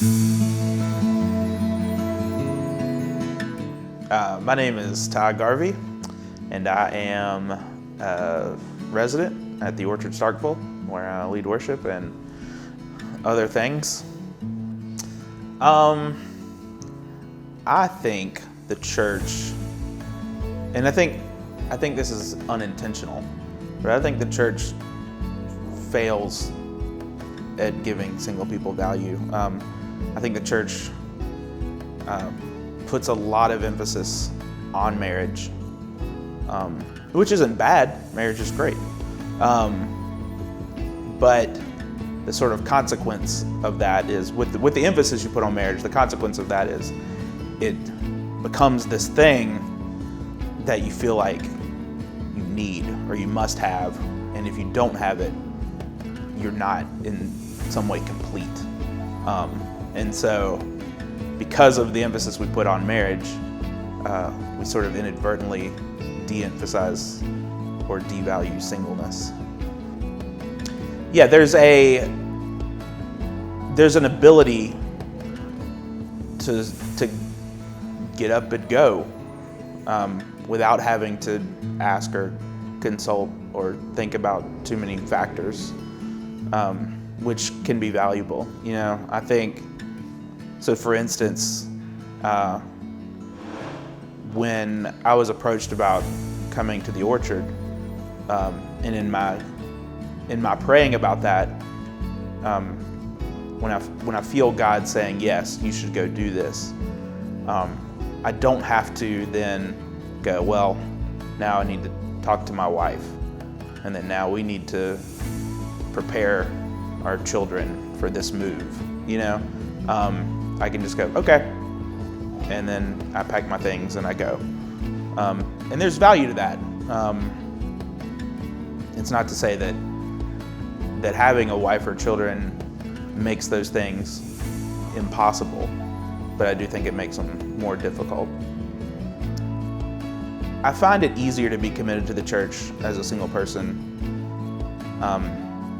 My name is Garvey, and I am a resident at the Orchard Starkville, where I lead worship and other things. I think the church, and I think this is unintentional, but I think the church fails at giving single people value. I think the church puts a lot of emphasis on marriage, which isn't bad. Marriage is great. But the sort of consequence of that is, with the emphasis you put on marriage, the consequence of that is it becomes this thing that you feel like you need or you must have, and if you don't have it, you're not in some way complete. And so because of the emphasis we put on marriage, we sort of inadvertently de-emphasize or devalue singleness. Yeah, there's an ability to get up and go without having to ask or consult or think about too many factors, which can be valuable. You know, I think, so for instance, when I was approached about coming to the Orchard, and in my praying about that, when I feel God saying, yes, you should go do this, I don't have to then go, well, now I need to talk to my wife, and then now we need to prepare our children for this move, you know? I can just go, okay, and then I pack my things and I go. And there's value to that. It's not to say that having a wife or children makes those things impossible, but I do think it makes them more difficult. I find it easier to be committed to the church as a single person,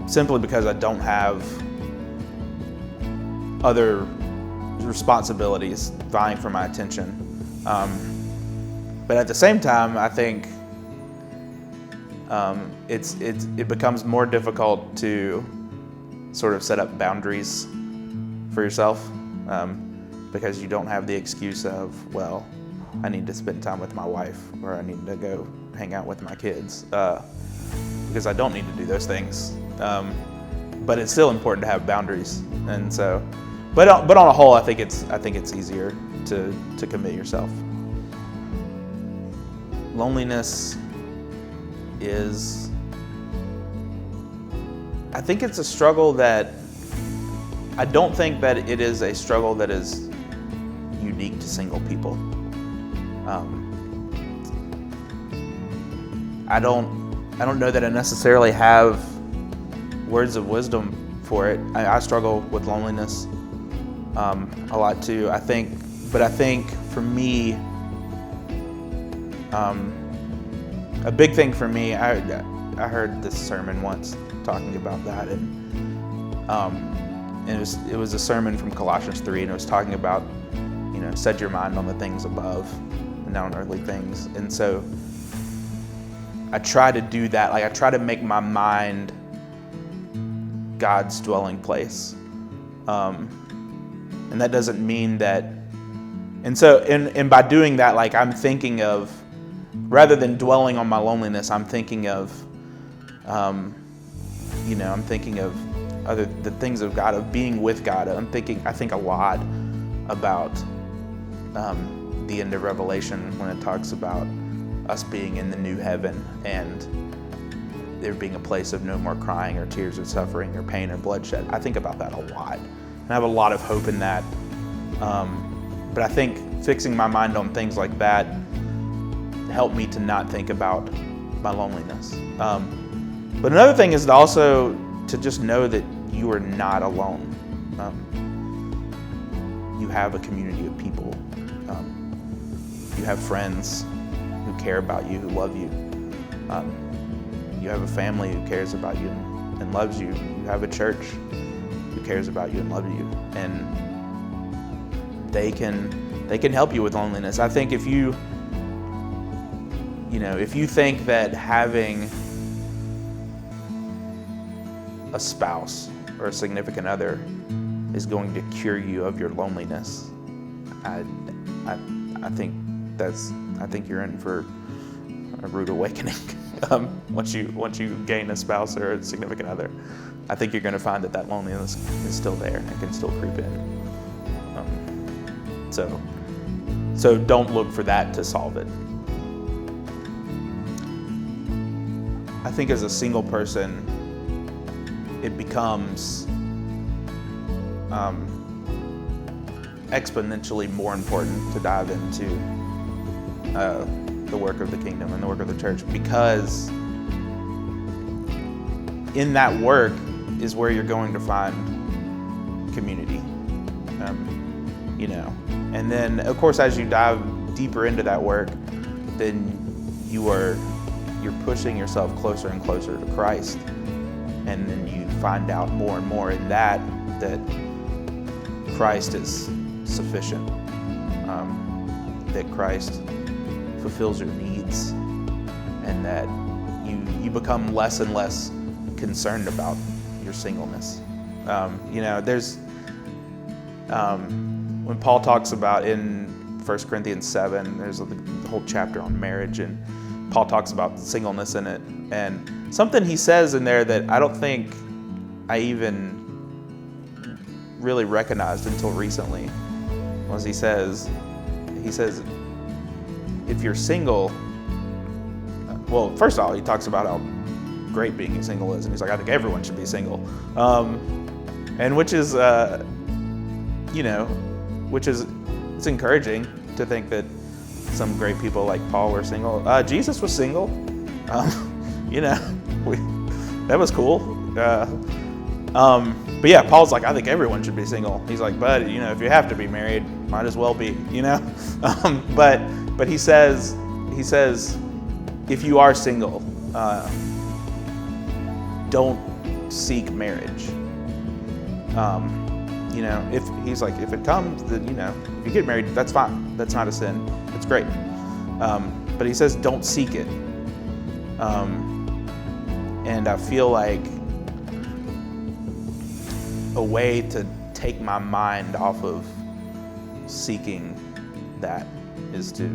simply because I don't have other responsibilities vying for my attention. But at the same time, I think it becomes more difficult to sort of set up boundaries for yourself, because you don't have the excuse of, well, I need to spend time with my wife, or I need to go hang out with my kids, because I don't need to do those things. But it's still important to have boundaries, and so. But on a whole, I think it's easier to commit yourself. Loneliness is, I think it's a struggle that, I don't think that it is a struggle that is unique to single people. I don't know that I necessarily have words of wisdom for it. I struggle with loneliness a lot too. I think for me, a big thing for me, I heard this sermon once talking about that, and it was a sermon from Colossians 3, and it was talking about, you know, set your mind on the things above and not on earthly things. And so I try to do that. Like, I try to make my mind God's dwelling place. And that doesn't mean that, and by doing that, like, I'm thinking of, rather than dwelling on my loneliness, I'm thinking of, I'm thinking of the things of God, of being with God. I think a lot about the end of Revelation, when it talks about us being in the new heaven and there being a place of no more crying or tears or suffering or pain or bloodshed. I think about that a lot. And I have a lot of hope in that. But I think fixing my mind on things like that helped me to not think about my loneliness. But another thing is also to just know that you are not alone. You have a community of people. You have friends who care about you, who love you. You have a family who cares about you and loves you. You have a church who cares about you and loves you. And they can help you with loneliness. I think if you think that having a spouse or a significant other is going to cure you of your loneliness, I think you're in for a rude awakening. Once you gain a spouse or a significant other, I think you're going to find that loneliness is still there and can still creep in. So don't look for that to solve it. I think as a single person, it becomes exponentially more important to dive into the work of the kingdom and the work of the church, because in that work is where you're going to find community. And then of course, as you dive deeper into that work, then you're pushing yourself closer and closer to Christ, and then you find out more and more in that Christ is sufficient, that Christ fulfills your needs, and that you become less and less concerned about your singleness. There's when Paul talks about in 1 Corinthians 7, there's the whole chapter on marriage, and Paul talks about singleness in it, and something he says in there that I don't think I even really recognized until recently was he says if you're single, well, first of all, he talks about how great being single is, and he's like, I think everyone should be single, and which is it's encouraging to think that some great people like Paul were single. Jesus was single. That was cool. But yeah, Paul's like, I think everyone should be single. He's like, but if you have to be married, might as well be. But he says, if you are single, don't seek marriage. If it comes, then if you get married, that's fine. That's not a sin. It's great. But he says, don't seek it. And I feel like a way to take my mind off of seeking that is to,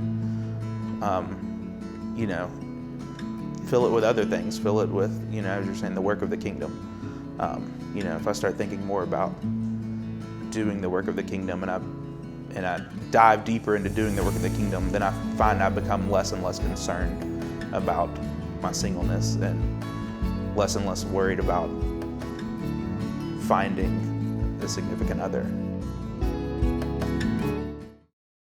fill it with other things. Fill it with, as you're saying, the work of the kingdom. If I start thinking more about doing the work of the kingdom, and I dive deeper into doing the work of the kingdom, then I find I become less and less concerned about my singleness and less worried about finding a significant other.